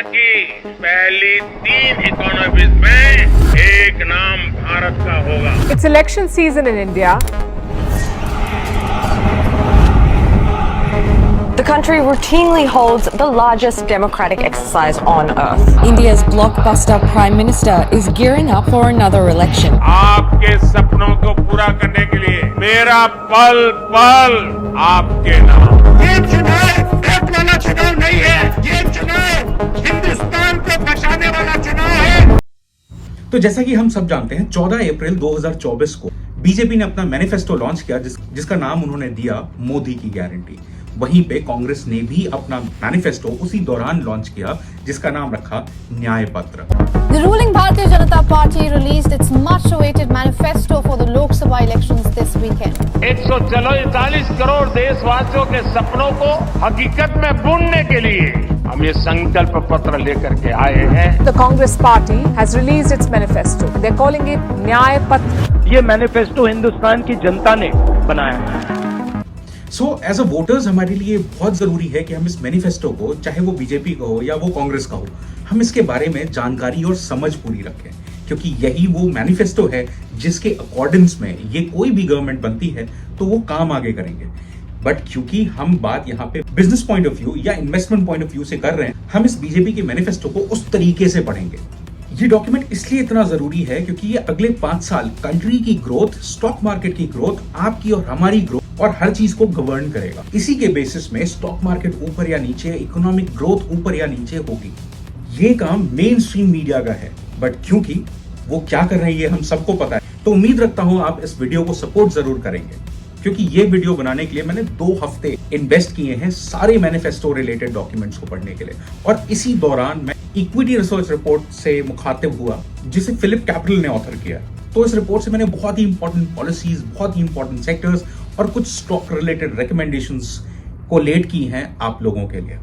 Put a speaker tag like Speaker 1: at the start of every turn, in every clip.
Speaker 1: दुनिया की पहली 3 इकोनॉमीज में एक नाम भारत का होगा।
Speaker 2: It's election season in India.
Speaker 3: The country routinely holds the largest democratic exercise on earth.
Speaker 4: India's blockbuster Prime Minister is gearing up for another election.
Speaker 1: आपके सपनों को पूरा करने के लिए मेरा पल पल आपके नाम।
Speaker 5: ये चुनाव वोट वाला चुनाव नहीं है, ये चुनाव हिंदुस्तान को बचाने वाला चुनाव है।
Speaker 6: तो जैसा कि हम सब जानते हैं 14 अप्रैल 2024 को बीजेपी ने अपना मैनिफेस्टो लॉन्च किया जिसका नाम उन्होंने दिया मोदी की गारंटी। वहीं पे कांग्रेस ने भी अपना मैनिफेस्टो उसी दौरान लॉन्च किया जिसका नाम रखा न्याय पत्र।
Speaker 7: The ruling Bharatiya Janata Party released its much-awaited manifesto for the Lok Sabha elections this weekend.
Speaker 1: 140 crore देशवासियों के सपनों को हकीकत में बुनने के लिए हम ये संकल्प पत्र लेकर के आए हैं।
Speaker 2: The Congress party has released its manifesto. They're calling it न्याय पत्र.
Speaker 8: ये मैनिफेस्टो हिंदुस्तान की जनता ने बनाया है।
Speaker 6: सो एज अ वोटर्स हमारे लिए बहुत जरूरी है कि हम इस मैनिफेस्टो को, चाहे वो बीजेपी का हो या वो कांग्रेस का हो, हम इसके बारे में जानकारी और समझ पूरी रखें, क्योंकि यही वो मैनिफेस्टो है जिसके अकॉर्डिंग्स में ये कोई भी गवर्नमेंट बनती है तो वो काम आगे करेंगे। बट क्योंकि हम बात यहाँ पे बिजनेस पॉइंट ऑफ व्यू या इन्वेस्टमेंट पॉइंट ऑफ व्यू से कर रहे हैं, हम इस बीजेपी के मैनिफेस्टो को उस तरीके से पढ़ेंगे। ये डॉक्यूमेंट इसलिए इतना जरूरी है क्योंकि ये अगले 5 साल कंट्री की ग्रोथ, स्टॉक मार्केट की ग्रोथ, आपकी और हमारी ग्रोथ और हर चीज को गवर्न करेगा। इसी के बेसिस में स्टॉक मार्केट ऊपर या नीचे, इकोनॉमिक ग्रोथ ऊपर या नीचे होगी। ये काम मेन स्ट्रीम मीडिया का है, बट क्योंकि वो क्या कर रही है हम सबको पता है, तो उम्मीद रखता हूं आप इस वीडियो को सपोर्ट जरूर करेंगे, क्योंकि ये वीडियो बनाने के लिए मैंने 2 हफ्ते इन्वेस्ट किए हैं सारे मैनिफेस्टो रिलेटेड डॉक्यूमेंट्स को पढ़ने के लिए। और इसी दौरान मैं इक्विटी रिसर्च रिपोर्ट से मुखातिब हुआ जिसे फिलिप कैपिटल ने ऑथर किया। तो इस रिपोर्ट से मैंने बहुत ही इंपॉर्टेंट पॉलिसीज, बहुत ही इंपॉर्टेंट सेक्टर्स और कुछ स्टॉक रिलेटेड रिकमेंडेशंस कोलेट की हैं आप लोगों के लिए।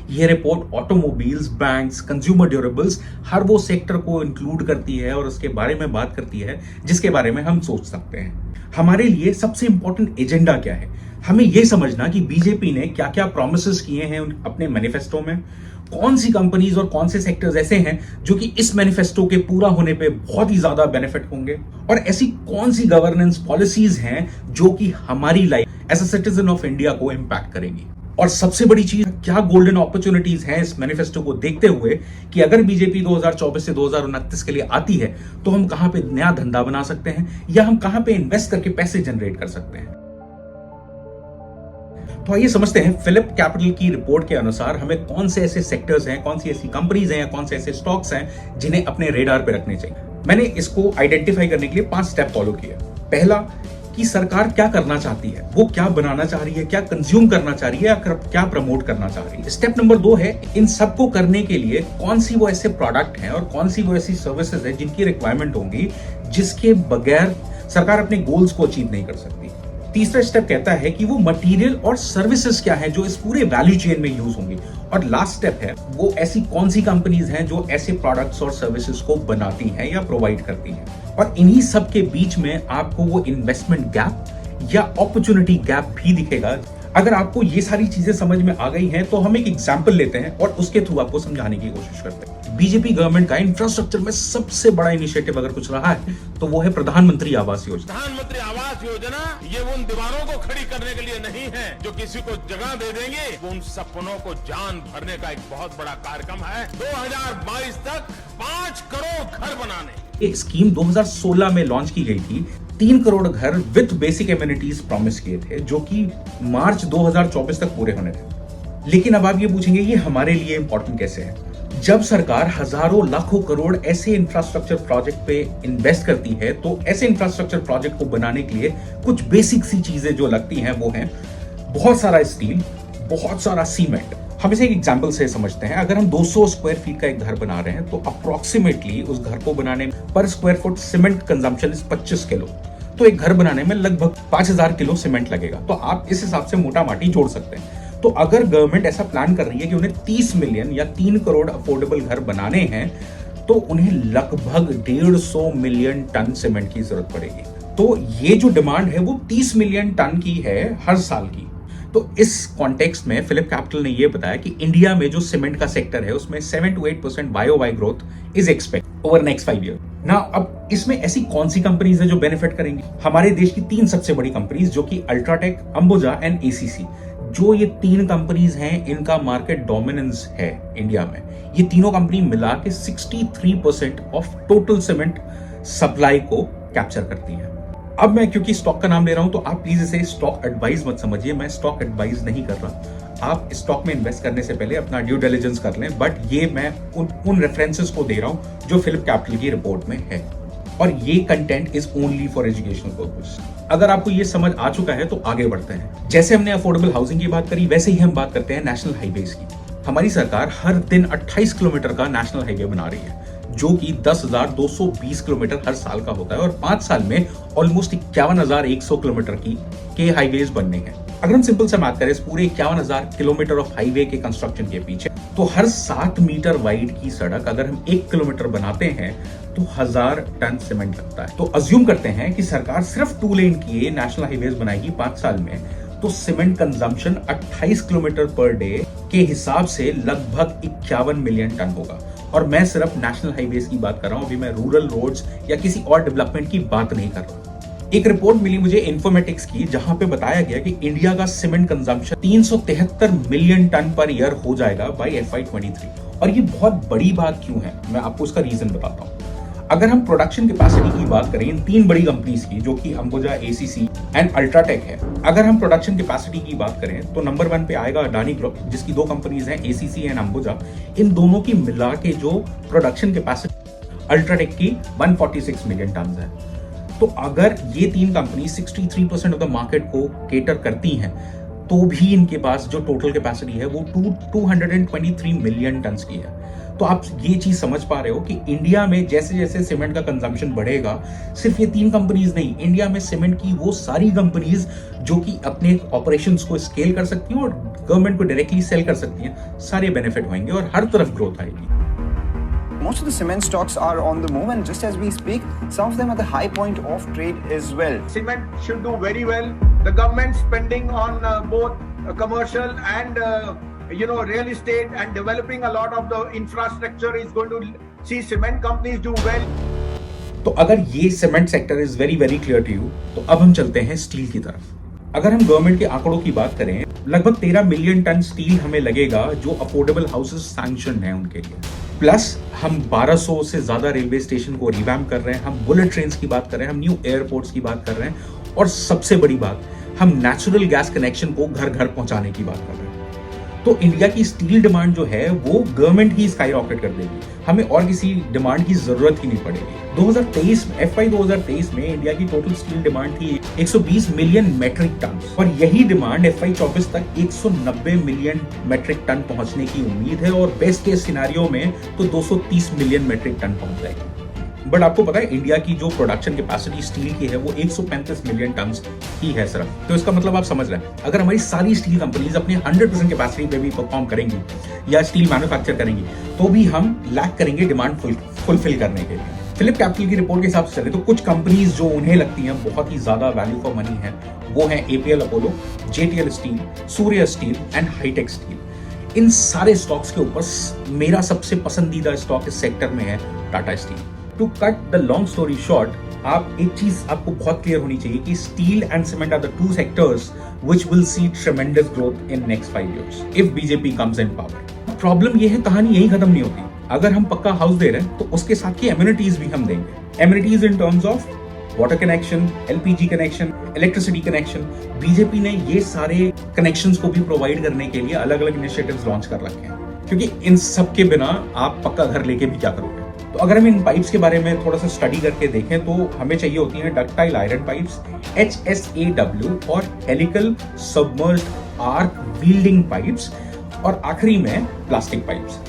Speaker 6: यह report automobiles, banks, consumer durables, हर वो सेक्टर को इंक्लूड करती है और उसके बारे में बात करती है जिसके बारे में हम सोच सकते हैं। हमारे लिए सबसे इंपॉर्टेंट एजेंडा क्या है, हमें यह समझना कि बीजेपी ने क्या क्या प्रॉमिसेस किए हैं अपने मैनिफेस्टो में, कौन सी कंपनीज और कौन से सेक्टर्स ऐसे हैं जो कि इस मैनिफेस्टो के पूरा होने पे बहुत ही ज्यादा बेनिफिट होंगे, और ऐसी कौन सी गवर्नेंस पॉलिसीज हैं जो कि हमारी life as a citizen of India को इंपैक्ट करेंगी। और सबसे बड़ी चीज, क्या गोल्डन अपॉर्चुनिटीज हैं इस मैनिफेस्टो को देखते हुए कि अगर बीजेपी 2024 से 2029 के लिए आती है तो हम कहां पे नया धंधा बना सकते हैं या हम कहां पे इन्वेस्ट करके पैसे जनरेट कर सकते हैं। तो आइए समझते हैं फिलिप कैपिटल की रिपोर्ट के अनुसार हमें कौन से ऐसे सेक्टर्स हैं, कौन सी ऐसी कंपनीज हैं या कौन से ऐसे स्टॉक्स हैं जिन्हें अपने रेडार पे रखने चाहिए। मैंने इसको आइडेंटिफाई करने के लिए 5 स्टेप फॉलो किए। पहला, कि सरकार क्या करना चाहती है, वो क्या बनाना चाह रही है, क्या कंज्यूम करना चाह रही है या क्या प्रमोट करना चाह रही है। स्टेप नंबर 2 है, इन सबको करने के लिए कौन सी वो ऐसे प्रोडक्ट हैं और कौन सी वो ऐसी सर्विसेज है जिनकी रिक्वायरमेंट होंगी जिसके बगैर सरकार अपने गोल्स को अचीव नहीं कर सकती। तीसरा स्टेप कहता है कि वो मटेरियल और सर्विसेज क्या है जो इस पूरे वैल्यू चेन में यूज होंगी। और लास्ट स्टेप है, वो ऐसी कौन सी कंपनीज हैं जो ऐसे प्रोडक्ट्स और सर्विसेज को बनाती हैं या प्रोवाइड करती हैं। और इन्हीं सब के बीच में आपको वो इन्वेस्टमेंट गैप या अपॉर्चुनिटी गैप भी दिखेगा। अगर आपको ये सारी चीजें समझ में आ गई हैं तो हम एक एग्जाम्पल लेते हैं और उसके थ्रू आपको समझाने की कोशिश करते हैं। बीजेपी गवर्नमेंट का इंफ्रास्ट्रक्चर में सबसे बड़ा इनिशिएटिव अगर कुछ रहा है तो वो है प्रधानमंत्री आवास योजना।
Speaker 1: प्रधानमंत्री आवास योजना ये उन दीवारों को खड़ी करने के लिए नहीं है जो किसी को जगह दे देंगे, वो उन सपनों को जान भरने का एक बहुत बड़ा कार्यक्रम है। 2022 तक 5 करोड़ घर बनाने।
Speaker 6: ये स्कीम 2016 में लॉन्च की गई थी। 3 करोड़ घर विथ बेसिक एमिनिटीज प्रॉमिस किए थे जो कि मार्च 2024 तक पूरे होने थे। लेकिन अब आप ये पूछेंगे ये हमारे लिए इंपॉर्टेंट कैसे है। जब सरकार हजारों लाखों करोड़ ऐसे इंफ्रास्ट्रक्चर प्रोजेक्ट पे इन्वेस्ट करती है तो ऐसे इंफ्रास्ट्रक्चर प्रोजेक्ट को बनाने के लिए कुछ बेसिक सी चीजें जो लगती हैं वो हैं बहुत सारा स्टील, बहुत सारा सीमेंट। हम इसे एक एग्जाम्पल से समझते हैं। अगर हम 200 स्क्वायर फीट का एक घर बना रहे हैं तो अप्रोक्सीमेटली उस घर को बनाने में पर square foot cement consumption 25 kilo. तो एक घर बनाने में लगभग 5000 किलो सीमेंट लगेगा। तो आप इस हिसाब से मोटा माटी जोड़ सकते हैं। तो अगर गवर्नमेंट ऐसा प्लान कर रही है कि उन्हें 30 मिलियन या 3 करोड़ अफोर्डेबल घर बनाने हैं तो उन्हें लगभग 150 मिलियन टन सीमेंट की जरूरत पड़ेगी। तो ये जो डिमांड है वो 30 मिलियन टन की है हर साल की। तो इस कॉन्टेक्स्ट में फिलिप कैपिटल ने यह बताया कि इंडिया में जो सीमेंट का सेक्टर है उसमें 7 to 8% YOY growth is expect over next 5 year. ना अब इसमें ऐसी कौन सी कंपनीज है जो बेनिफिट करेंगी? हमारे देश की 3 सबसे बड़ी कंपनीज जो कि अल्ट्राटेक, अंबुजा एंड ACC, जो ये 3 कंपनीज हैं, इनका मार्केट डोमिनेंस है इंडिया में। ये तीनों कंपनी मिला के 63% ऑफ टोटल सीमेंट सप्लाई को कैप्चर करती है। अब मैं क्योंकि स्टॉक का नाम ले रहा हूं तो आप प्लीज इसे स्टॉक एडवाइस मत समझिए, मैं स्टॉक एडवाइस नहीं कर रहा। आप स्टॉक में इन्वेस्ट करने से पहले अपना ड्यू डिलिजेंस कर लें, बट ये मैं उन रेफरेंसेस को दे रहा हूं जो फिलिप कैपिटल की रिपोर्ट में है, और ये content is only for educational purpose. अगर आपको ये समझ आ चुका है तो आगे बढ़ते हैं। जैसे हमने अफोर्डेबल हाउसिंग की बात करी, वैसे ही हम बात करते हैं नेशनल हाईवेज की। हमारी सरकार हर दिन 28 किलोमीटर का नेशनल हाईवे बना रही है, जो कि 10,220 किलोमीटर हर साल का होता है, और 5 साल में ऑलमोस्ट 51,100 किलोमीटर के हाईवेज बनने हैं। अगर हम सिंपल से बात करें इस पूरे 51,000 किलोमीटर ऑफ हाईवे के कंस्ट्रक्शन के पीछे, तो हर 7 मीटर वाइड की सड़क अगर हम 1 किलोमीटर बनाते हैं तो 1000 टन सीमेंट लगता है। तो अज्यूम करते हैं कि सरकार सिर्फ 2 लेन की नेशनल हाईवेज बनाएगी 5 साल में, तो cement consumption 28 kilometre per day के हिसाब से लगभग 51 मिलियन टन होगा। और मैं सिर्फ नेशनल हाईवेज की बात कर रहा हूं, अभी मैं रूरल रोड्स या किसी और डेवलपमेंट की बात नहीं कर रहा। एक रिपोर्ट मिली मुझे इन्फॉर्मेटिक्स की, जहां पे बताया गया कि इंडिया का cement consumption 373 million ton per year हो जाएगा बाय FY23। और ये बहुत बड़ी बात क्यों है, मैं आपको उसका रीजन बताता हूं। अगर हम प्रोडक्शन कैपेसिटी की बात करें इन 3 बड़ी कंपनीज की, जो कि अंबुजा, ACC एंड अल्ट्राटेक है, अगर हम प्रोडक्शन कैपेसिटी की बात करें तो नंबर 1 पे आएगा अडानी ग्रुप, जिसकी 2 कंपनीज हैं ACC एंड अंबुजा। इन दोनों की मिला के जो प्रोडक्शन कैपेसिटी अल्ट्राटेक की 146 मिलियन टन है। तो अगर ये 3 कंपनी 63% ऑफ द मार्केट को केटर करती हैं, तो भी इनके पास जो टोटल कैपेसिटी है वो 223 मिलियन टन की है। तो आप ये चीज समझ पा रहे हो कि इंडिया में जैसे जैसे सीमेंट का कंजम्पशन बढ़ेगा, सिर्फ ये 3 कंपनीज नहीं, इंडिया में सीमेंट की वो सारी कंपनीज जो कि अपने ऑपरेशंस को स्केल कर सकती हैं और गवर्नमेंट को डायरेक्टली सेल कर सकती हैं, सारे बेनिफिट होंगे और हर तरफ ग्रोथ आएगी।
Speaker 9: Most of the cement stocks are on the move, and just as we speak, some of them are the high point of trade as well.
Speaker 5: Cement should do very well. The government spending on both commercial and real estate and developing a lot of the infrastructure is going to see cement companies do well.
Speaker 6: तो अगर ये cement sector is very very clear to you, तो अब हम चलते हैं steel की तरफ। अगर हम गवर्नमेंट के आंकड़ों की बात करें, लगभग 13 मिलियन टन स्टील हमें लगेगा जो अफोर्डेबल हाउसेस सैंक्शन है उनके लिए। प्लस हम 1200 से ज्यादा रेलवे स्टेशन को रिवैम्प कर रहे हैं, हम बुलेट ट्रेन की बात कर रहे हैं, हम न्यू एयरपोर्ट्स की बात कर रहे हैं, और सबसे बड़ी बात, हम नेचुरल गैस कनेक्शन को घर घर पहुंचाने की बात कर रहे हैं। तो इंडिया की स्टील डिमांड जो है वो गवर्नमेंट ही स्काई रॉकेट कर देगी, हमें और किसी डिमांड की जरूरत ही नहीं पड़ेगी। 2023 में FY 2023 में इंडिया की टोटल स्टील डिमांड थी 120 मिलियन मेट्रिक टन, और यही डिमांड FY 24 तक 190 मिलियन मेट्रिक टन पहुंचने की उम्मीद है, और बेस्ट केस सिनेरियो में तो 230 मिलियन मेट्रिक टन पहुंच जाएगी। बट आपको पता है इंडिया की जो प्रोडक्शन कैपेसिटी स्टील की है वो 135 मिलियन टन ही है सिर्फ। तो इसका मतलब आप समझ रहे हैं, अगर हमारी सारी स्टील कंपनीज अपने 100% कैपेसिटी पे भी परफॉर्म करेंगी या स्टील मैन्युफैक्चर करेंगी, तो भी हम लैक करेंगे डिमांड फुलफिल करने के लिए। फिलिप कैपिटल की रिपोर्ट के हिसाब से चले तो कुछ कंपनीज जो उन्हें लगती हैं बहुत ही ज्यादा वैल्यू फॉर मनी है, वो है APL Apollo, JTL steel, Surya steel and hi tech steel. इन सारे स्टॉक्स के ऊपर मेरा सबसे पसंदीदा स्टॉक इस सेक्टर में है Tata steel. To cut the long story short, आप एक चीज आपको बहुत क्लियर होनी चाहिए कि steel and cement are the 2 sectors which will see tremendous growth in next 5 years if BJP comes in power. Problem ये है, कहानी यही खत्म नहीं होती। अगर हम पक्का हाउस दे रहे हैं तो उसके साथ की एम्यूनिटीज भी हम देंगे। Amenities in terms of water connection, LPG connection, electricity connection. BJP ने ये सारे कनेक्शंस को भी प्रोवाइड करने के लिए अलग अलग इनिशिएटिव्स लॉन्च कर रखे हैं, क्योंकि इन सब के बिना आप पक्का घर लेके भी क्या करोगे। तो अगर हम इन पाइप्स के बारे में थोड़ा सा स्टडी करके देखें तो हमें चाहिए होती हैं डक्टाइल आयरन पाइप्स, HSAW, और हेलिकल सबमर्ज्ड आर्क वील्डिंग पाइप्स, और आखिरी में प्लास्टिक पाइप्स,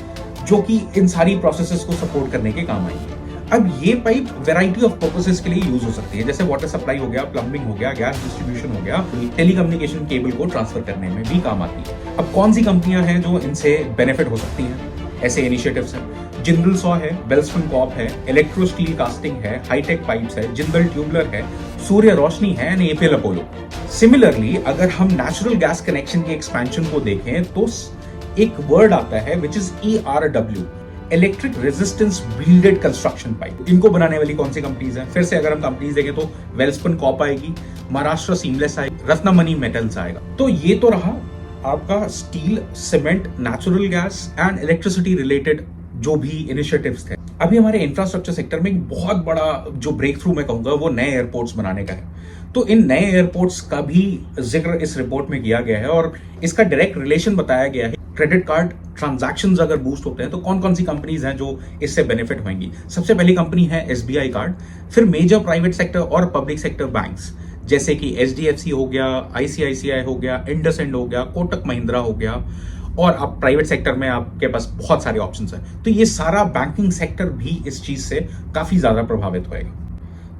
Speaker 6: जो कि इन सारी प्रोसेसेस को सपोर्ट करने के काम आएंगे। अब ये पाइप वैरायटी ऑफ पर्पसेस के लिए यूज हो सकती है, जैसे वाटर सप्लाई हो गया, प्लम्बिंग हो गया, गैस डिस्ट्रीब्यूशन हो गया, टेलीकम्युनिकेशन केबल को ट्रांसफर करने में भी काम आती है। अब कौन सी कंपनियां हैं जो इनसे बेनिफिट हो सकती हैं? ऐसे इनिशिएटिव्स हैं जिंदल सॉ है, वेल्सपन कॉर्प है, इलेक्ट्रो स्टील कास्टिंग है, हाईटेक पाइप्स है, जिंदल ट्यूबलर है, सूर्य रोशनी है एंड एपीएल अपोलो। सिमिलरली अगर हम नेचुरल गैस कनेक्शन की एक्सपेंशन को देखें तो एक वर्ड आता है which is ERW, electric resistance builded construction pipe. इनको बनाने वाली कौन सी कंपनीज हैं? फिर से अगर हम कंपनीज देखें तो वेल्सपन कॉर्प आएगी, महाराष्ट्र सीमलेस आएगी, रत्नमणि मेटल्स आएगा। तो ये तो रहा आपका steel, cement, natural gas and electricity related जो भी इनिशिएटिव्स थे। अभी हमारे इंफ्रास्ट्रक्चर सेक्टर में एक बहुत बड़ा जो ब्रेक थ्रू मैं कहूंगा वो नए एयरपोर्ट्स बनाने का है। तो इन नए एयरपोर्ट्स का भी जिक्र इस रिपोर्ट में किया गया है और इसका डायरेक्ट रिलेशन बताया गया है। क्रेडिट कार्ड ट्रांजैक्शंस अगर बूस्ट होते हैं तो कौन कौन सी कंपनीज हैं जो इससे बेनिफिट होंगी? सबसे पहली कंपनी है SBI कार्ड, फिर मेजर प्राइवेट सेक्टर और पब्लिक सेक्टर बैंक्स जैसे कि HDFC हो गया, ICICI हो गया, इंडसइंड हो गया, कोटक महिंद्रा हो गया, और अब प्राइवेट सेक्टर में आपके पास बहुत सारे ऑप्शंस हैं। तो ये सारा बैंकिंग सेक्टर भी इस चीज से काफी ज्यादा प्रभावित होएगा।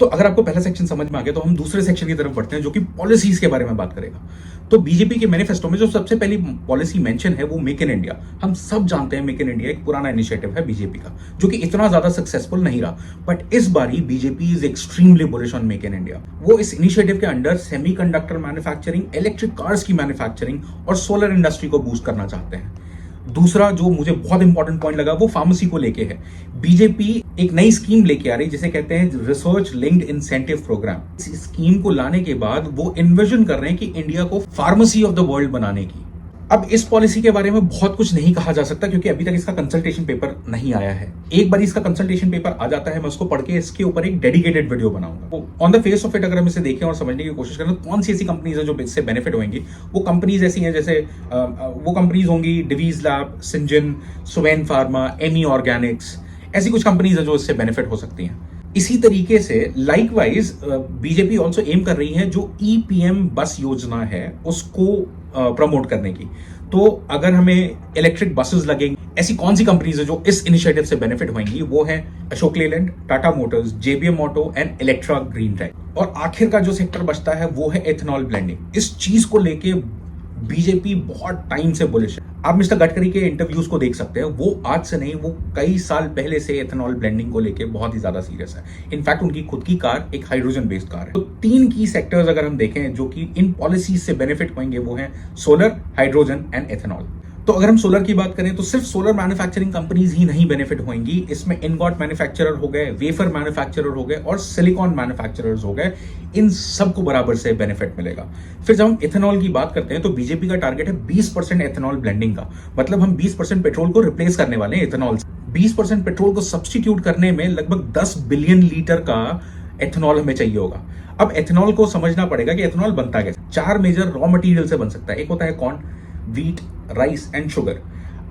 Speaker 6: तो अगर आपको पहला सेक्शन समझ में आ गया तो हम दूसरे सेक्शन की तरफ बढ़ते हैं जो कि पॉलिसीज के बारे में बात करेगा। तो बीजेपी के मैनिफेस्टो में जो सबसे पहली पॉलिसी मेंशन है वो मेक इन इंडिया। हम सब जानते हैं मेक इन इंडिया एक पुराना इनिशिएटिव है बीजेपी का जो कि इतना ज्यादा सक्सेसफुल नहीं रहा, बट इस बारी BJP is extremely bullish on make in India. वो इस इनिशिएटिव के under semiconductor manufacturing, electric cars की मैन्युफैक्चरिंग और सोलर इंडस्ट्री को बूस्ट करना चाहते हैं। दूसरा जो मुझे बहुत इंपॉर्टेंट पॉइंट लगा वो फार्मेसी को लेके है। बीजेपी एक नई स्कीम लेके आ रही जिसे कहते हैं रिसर्च लिंक्ड इंसेंटिव प्रोग्राम। इस स्कीम को लाने के बाद वो इन्विजन कर रहे हैं कि इंडिया को फार्मेसी ऑफ द वर्ल्ड बनाने की। अब इस पॉलिसी के बारे में बहुत कुछ नहीं कहा जा सकता क्योंकि अभी तक इसका कंसल्टेशन पेपर नहीं आया है। एक बार इसका कंसल्टेशन पेपर आ जाता है मैं उसको पढ़ के इसके ऊपर एक डेडिकेटेड वीडियो बनाऊंगा। On the face of it अगर हम इसे देखें और समझने की कोशिश करें तो कौन सी ऐसी कंपनीज है जो इससे बेनिफिट होंगी, वो कंपनीज ऐसी हैं जैसे वो कंपनीज होंगी Divis lab, Syngene, Suven pharma, Ami organics, ऐसी कुछ कंपनीज है जो इससे बेनिफिट हो सकती हैं। इसी तरीके से लाइकवाइज बीजेपी ऑल्सो एम कर रही है जो EPM बस योजना है उसको प्रमोट करने की। तो अगर हमें इलेक्ट्रिक बसेस लगेंगी, ऐसी कौन सी कंपनीज है जो इस इनिशिएटिव से बेनिफिट होंगी? वो है Ashok Leyland, Tata motors, JBM auto and Electra green tech. और आखिर का जो सेक्टर बचता है वो है एथेनॉल ब्लेंडिंग। इस चीज को लेके बीजेपी बहुत टाइम से बुलिश है। आप मिस्टर गडकरी के इंटरव्यूज को देख सकते हैं, वो आज से नहीं वो कई साल पहले से एथेनॉल ब्लेंडिंग को लेके बहुत ही ज्यादा सीरियस है। इनफैक्ट उनकी खुद की कार एक हाइड्रोजन बेस्ड कार है। तो 3 की सेक्टर्स अगर हम देखें जो कि इन पॉलिसीज से बेनिफिट होंगे वो हैं सोलर, हाइड्रोजन एंड एथेनॉल। तो अगर हम सोलर की बात करें तो सिर्फ सोलर मैन्युफैक्चरिंग कंपनीज ही नहीं बेनिफिट होंगी, इसमें इनगॉट मैन्युफैक्चरर हो गए, वेफर मैन्युफैक्चरर हो गए और सिलिकॉन मैन्युफैक्चरर्स हो गए, इन सबको बराबर से बेनिफिट मिलेगा। फिर जब हम इथेनॉल की बात करते हैं तो बीजेपी का टारगेट है 20% एथेनॉल ब्लेंडिंग का, मतलब हम 20% पेट्रोल को रिप्लेस करने वाले हैं इथेनॉल से। 20% पेट्रोल को सब्स्टिट्यूट करने में लगभग 10 बिलियन लीटर का एथेनॉल हमें चाहिए होगा। अब एथेनॉल को समझना पड़ेगा कि एथेनॉल बनता कैसे। 4 मेजर रॉ मटेरियल से बन सकता है। एक होता है corn, wheat, rice and sugar.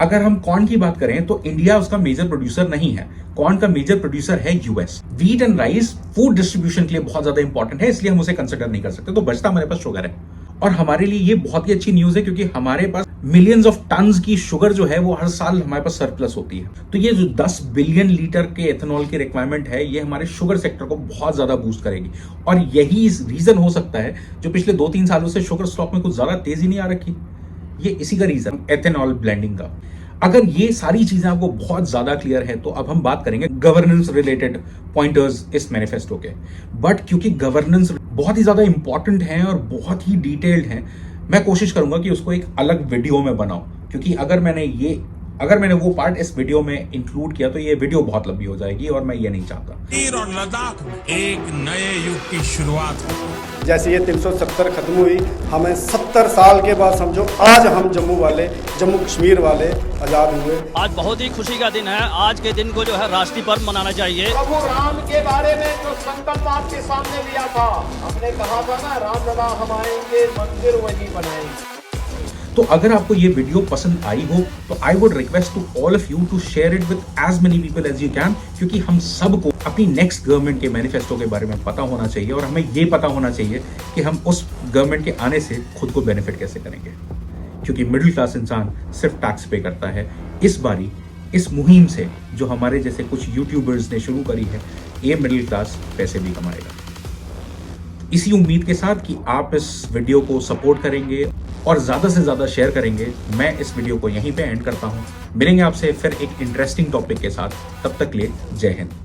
Speaker 6: अगर हम कॉर्न की बात करें तो इंडिया उसका मेजर प्रोड्यूसर नहीं है, कॉर्न का मेजर प्रोड्यूसर है US। Wheat and rice food distribution के लिए बहुत ज्यादा इंपॉर्टेंट है, इसलिए हम उसे कंसिडर नहीं कर सकते। तो बचता हमारे पास शुगर है और हमारे लिए ये बहुत ही अच्छी न्यूज है क्योंकि हमारे पास मिलियंस ऑफ टन्स की शुगर जो है वो हर साल हमारे पास सरप्लस होती है। तो ये जो 10 बिलियन लीटर के एथेनॉल की रिक्वायरमेंट है ये हमारे शुगर सेक्टर को बहुत ज्यादा बूस्ट करेगी और यही रीजन हो सकता है जो पिछले 2-3 सालों से शुगर स्टॉक में कुछ ज्यादा तेजी नहीं आ रखी। ये इसी का रीजन एथेनॉल ब्लेंडिंग का। अगर ये सारी चीजें आपको बहुत ज्यादा क्लियर है तो अब हम बात करेंगे गवर्नेंस रिलेटेड पॉइंटर्स इस मैनिफेस्टो के। बट क्योंकि गवर्नेंस बहुत ही ज्यादा इंपॉर्टेंट है और बहुत ही डिटेल्ड है, मैं कोशिश करूंगा कि उसको एक अलग वीडियो में बनाऊं, क्योंकि अगर मैंने वो पार्ट इस वीडियो में इंक्लूड किया तो ये वीडियो बहुत लंबी हो जाएगी और मैं ये नहीं चाहता।
Speaker 1: और लद्दाख में एक नए युग की शुरुआत हो।
Speaker 10: जैसे ये 370 खत्म हुई, हमें 70 साल के बाद समझो आज हम जम्मू कश्मीर वाले आजाद हुए।
Speaker 11: आज बहुत ही खुशी का दिन है। आज के दिन को जो है राष्ट्रीय पर्व मनाना चाहिए।
Speaker 5: प्रभु राम के बारे में जो संकल्प आपके सामने लिया था, हमने कहा था ना, राम लला हम आएंगे, मंदिर वही बनाएंगे।
Speaker 6: तो अगर आपको ये वीडियो पसंद आई हो तो I would request to all of you to share it with as many people as you can, क्योंकि हम सबको अपनी नेक्स्ट गवर्नमेंट के मैनिफेस्टो के बारे में पता होना चाहिए और हमें ये पता होना चाहिए कि हम उस गवर्नमेंट के आने से खुद को बेनिफिट कैसे करेंगे, क्योंकि मिडिल क्लास इंसान सिर्फ टैक्स पे करता है। इस बारी इस मुहिम से जो हमारे जैसे कुछ यूट्यूबर्स ने शुरू करी है, ये मिडिल क्लास पैसे भी कमाएगा। इसी उम्मीद के साथ कि आप इस वीडियो को सपोर्ट करेंगे और ज़्यादा से ज़्यादा शेयर करेंगे। मैं इस वीडियो को यहीं पे एंड करता हूँ। मिलेंगे आपसे फिर एक इंटरेस्टिंग टॉपिक के साथ, तब तक के लिए जय हिंद।